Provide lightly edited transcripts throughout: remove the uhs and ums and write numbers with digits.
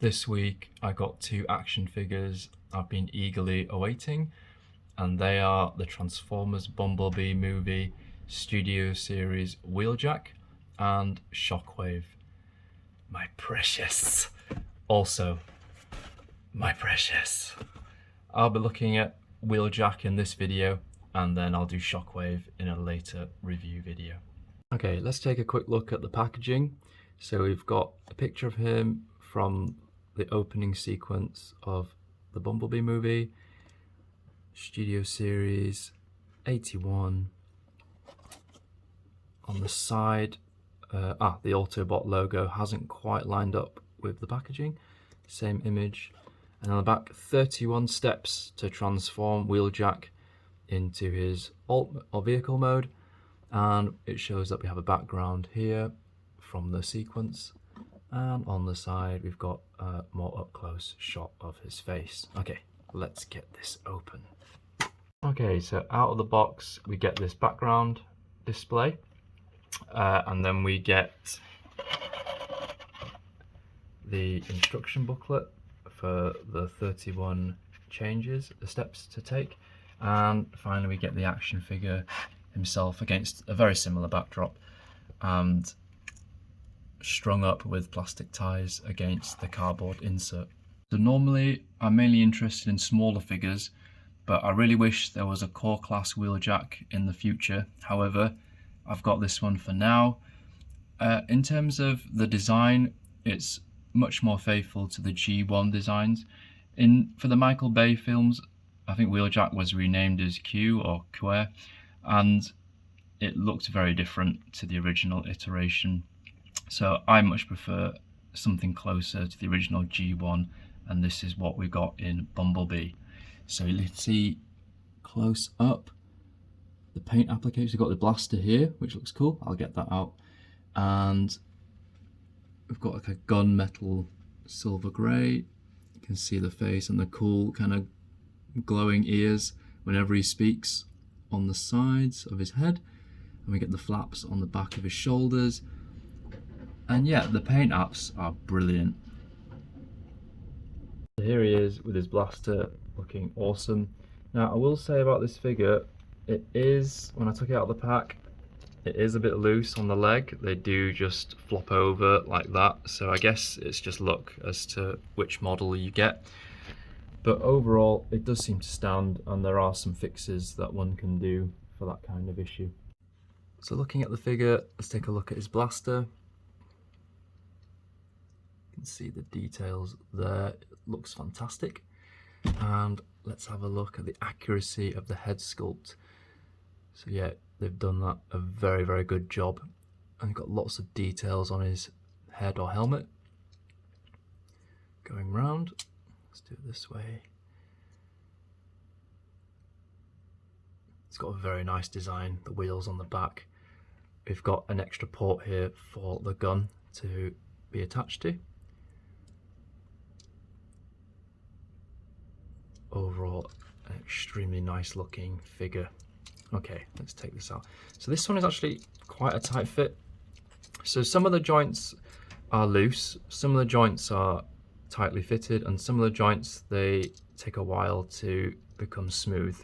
This week I got two action figures I've been eagerly awaiting, and they are the Transformers Bumblebee movie Studio Series Wheeljack and Shockwave. My precious. Also, my precious. I'll be looking at Wheeljack in this video, and then I'll do Shockwave in a later review video. Okay, let's take a quick look at the packaging. So we've got a picture of him from the opening sequence of the Bumblebee movie, Studio Series 81. On the side, the Autobot logo hasn't quite lined up with the packaging. Same image. And on the back, 31 steps to transform Wheeljack into his alt or vehicle mode. And it shows that we have a background here from the sequence. And on the side, we've got a more up-close shot of his face. Okay, let's get this open. Okay, so out of the box, we get this background display. And then we get the instruction booklet for the 31 changes, the steps to take. And finally, we get the action figure himself against a very similar backdrop and strung up with plastic ties against the cardboard insert. So normally I'm mainly interested in smaller figures, but I really wish there was a core class Wheeljack in the future. However, I've got this one for now. In terms of the design, it's much more faithful to the G1 designs. For the Michael Bay films, I think Wheeljack was renamed as Q or Quer, and it looked very different to the original iteration. So I much prefer something closer to the original G1, and this is what we got in Bumblebee. So let's see close up the paint application. We've got the blaster here, which looks cool. I'll get that out. And we've got like a gunmetal silver grey. You can see the face and the cool kind of glowing ears whenever he speaks on the sides of his head. And we get the flaps on the back of his shoulders. And yeah, the paint apps are brilliant. So here he is with his blaster looking awesome. Now I will say about this figure, it is, when I took it out of the pack, it is a bit loose on the leg. They do just flop over like that. So I guess it's just luck as to which model you get. But overall, it does seem to stand, and there are some fixes that one can do for that kind of issue. So looking at the figure, let's take a look at his blaster. You can see the details there. It looks fantastic. And let's have a look at the accuracy of the head sculpt. So yeah, they've done that a very, very good job. And you've got lots of details on his head or helmet. Going round, let's do it this way. It's got a very nice design, the wheels on the back. We've got an extra port here for the gun to be attached to. Overall, an extremely nice looking figure. Okay, let's take this out. So this one is actually quite a tight fit. So some of the joints are loose, some of the joints are tightly fitted, and some of the joints, they take a while to become smooth.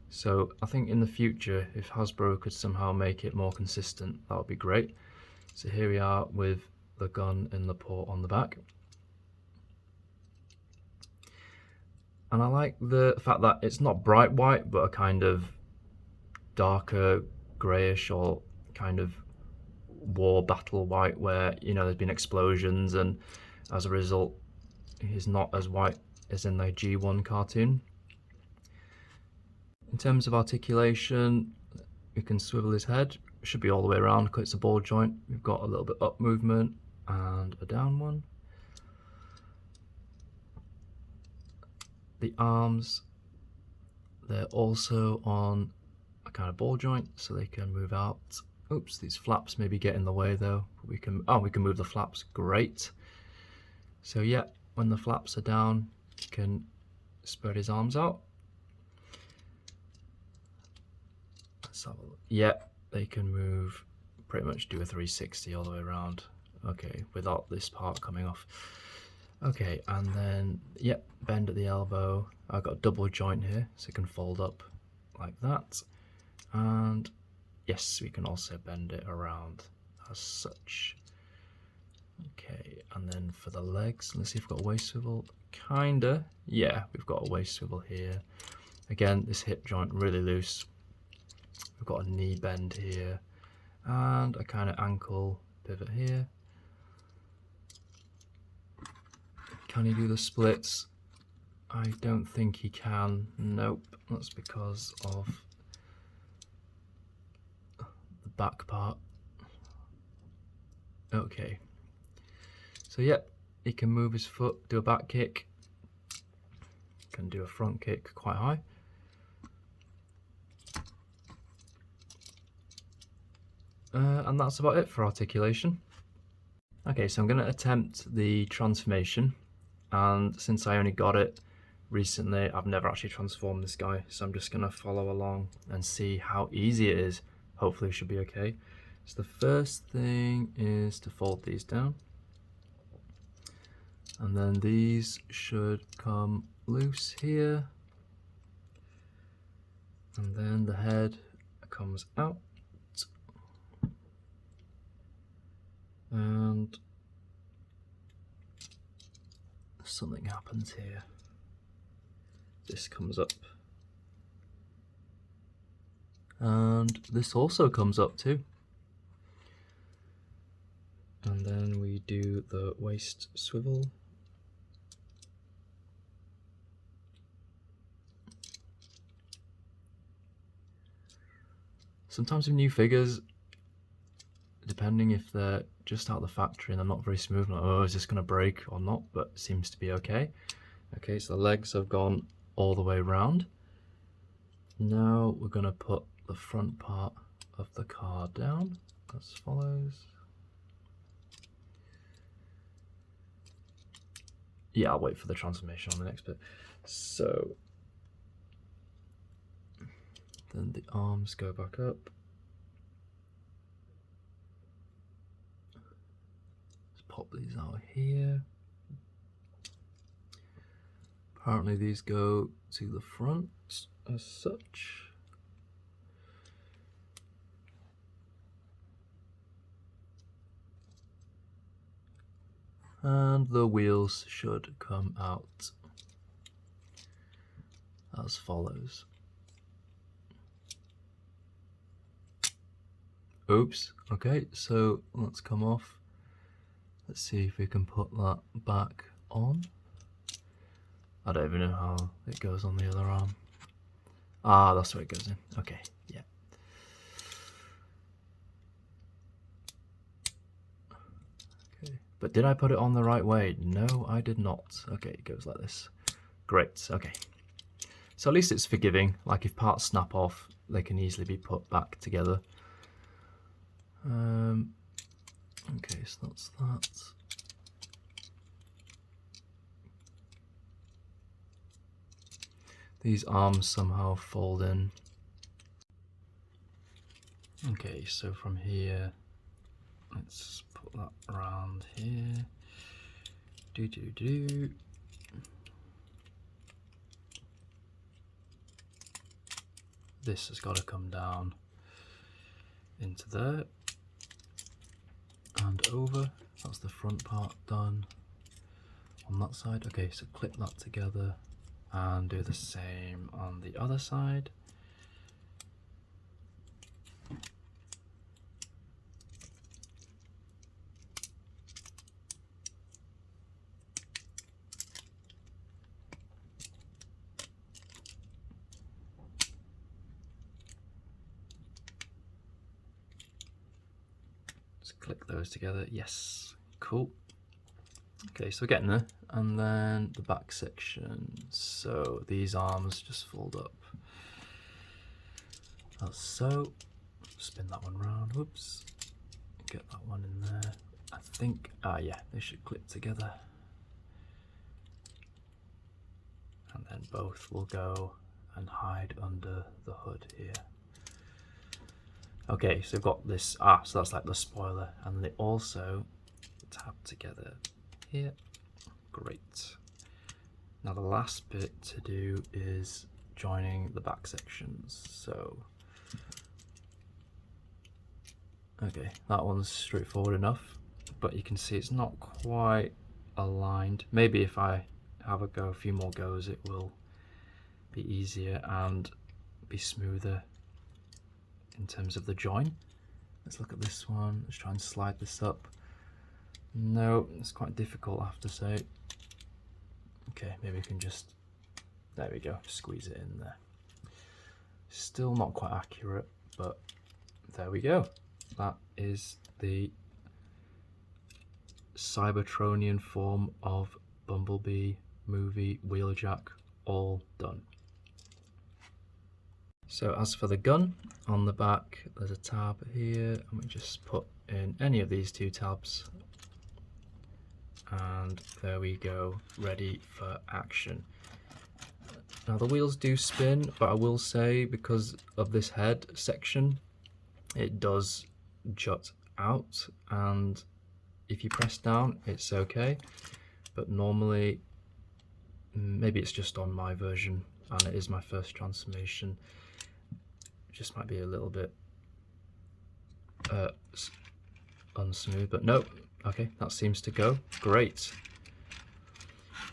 So I think in the future, if Hasbro could somehow make it more consistent, that would be great. So here we are with the gun in the port on the back. And I like the fact that it's not bright white, but a kind of darker greyish or kind of war battle white, where, you know, there's been explosions, and as a result, he's not as white as in the G1 cartoon. In terms of articulation, we can swivel his head. It should be all the way around because it's a ball joint. We've got a little bit up movement and a down one. The arms, they're also on a kind of ball joint, so they can move out. Oops, these flaps maybe get in the way though. We can move the flaps, great. So yeah, when the flaps are down, you can spread his arms out. Let's have a look. Yeah, they can move, pretty much do a 360 all the way around. Okay, without this part coming off. Okay, and then, yep, bend at the elbow. I've got a double joint here, so it can fold up like that. And yes, we can also bend it around as such. Okay, and then for the legs, let's see if we've got a waist swivel. Kinda, yeah, we've got a waist swivel here. Again, this hip joint really loose. We've got a knee bend here, and a kind of ankle pivot here. Can he do the splits? I don't think he can. Nope, that's because of the back part. Okay, so yep, he can move his foot, do a back kick, can do a front kick quite high. And that's about it for articulation. Okay, so I'm going to attempt the transformation, and since I only got it recently, I've never actually transformed this guy, so I'm just going to follow along and see how easy it is. Hopefully it should be okay. So the first thing is to fold these down, and then these should come loose here, and then the head comes out, and something happens here. This comes up, and this also comes up too. And then we do the waist swivel. Sometimes with new figures, depending if they're just out of the factory and they're not very smooth, like, oh, is this going to break or not? But it seems to be okay. Okay, so the legs have gone all the way around. Now we're going to put the front part of the car down as follows. Yeah, I'll wait for the transformation on the next bit. So then the arms go back up. Let's pop these out here. Apparently these go to the front as such. And the wheels should come out as follows. Oops, okay, so let's come off. Let's see if we can put that back on. I don't even know how it goes on the other arm. Ah, that's where it goes in. Okay, yeah. Okay, but did I put it on the right way? No, I did not. Okay, it goes like this. Great, okay. So at least it's forgiving, like if parts snap off, they can easily be put back together. Okay, so that's that. These arms somehow fold in. Okay, so from here, let's put that around here. Do. This has got to come down into there and over. That's the front part done on that side. Okay, so clip that together and do the same on the other side. Just click those together. Yes, cool. Okay, so we're getting there. And then the back section. So these arms just fold up as so. Spin that one round. Whoops. Get that one in there. I think, yeah, they should clip together. And then both will go and hide under the hood here. Okay, so we've got this, so that's like the spoiler, and they also tap together here. Great. Now the last bit to do is joining the back sections. So, okay, that one's straightforward enough, but you can see it's not quite aligned. Maybe if I have a few more goes, it will be easier and be smoother in terms of the join. Let's look at this one. Let's try and slide this up. No, it's quite difficult, I have to say. Okay, maybe we can just, there we go, squeeze it in there. Still not quite accurate, but there we go. That is the Cybertronian form of Bumblebee movie Wheeljack, all done. So as for the gun, on the back there's a tab here, and we just put in any of these two tabs, and there we go, ready for action. Now the wheels do spin, but I will say because of this head section, it does jut out, and if you press down it's okay, but normally, maybe it's just on my version and it is my first transformation, it just might be a little bit unsmooth, but no, okay, that seems to go great.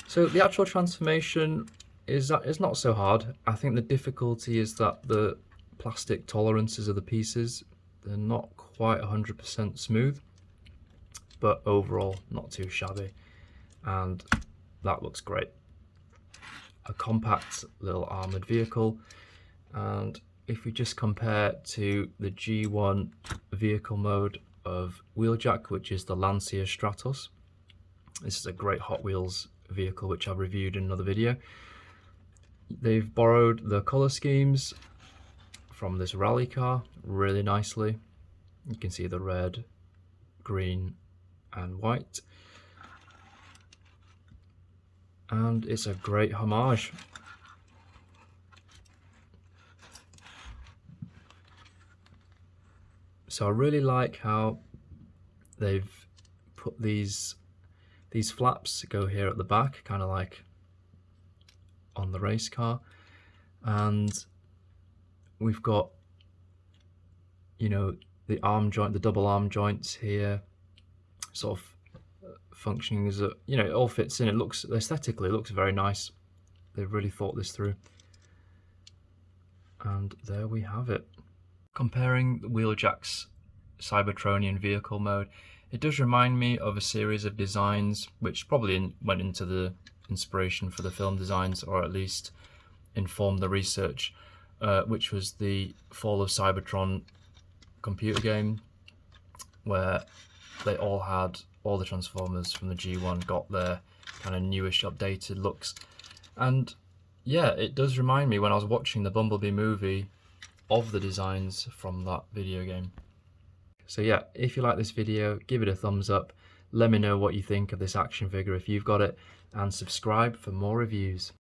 So the actual transformation is not so hard. I think the difficulty is that the plastic tolerances of the pieces, they're not quite 100% smooth, but overall not too shabby, and that looks great. A compact little armoured vehicle, and if we just compare to the G1 vehicle mode of Wheeljack, which is the Lancia Stratos, this is a great Hot Wheels vehicle which I've reviewed in another video. They've borrowed the colour schemes from this rally car really nicely. You can see the red, green and white, and it's a great homage. So I really like how they've put these flaps go here at the back, kind of like on the race car, and we've got, you know, the arm joint, the double arm joints here, sort of functioning as a, you know, it all fits in. It looks, aesthetically, it looks very nice. They've really thought this through. And there we have it. Comparing the Wheeljack's Cybertronian vehicle mode, it does remind me of a series of designs which probably went into the inspiration for the film designs, or at least informed the research, which was the Fall of Cybertron computer game, where they all had, all the Transformers from the G1 got their kind of newish updated looks. And yeah, it does remind me when I was watching the Bumblebee movie of the designs from that video game. So yeah, if you like this video, give it a thumbs up, let me know what you think of this action figure if you've got it, and subscribe for more reviews.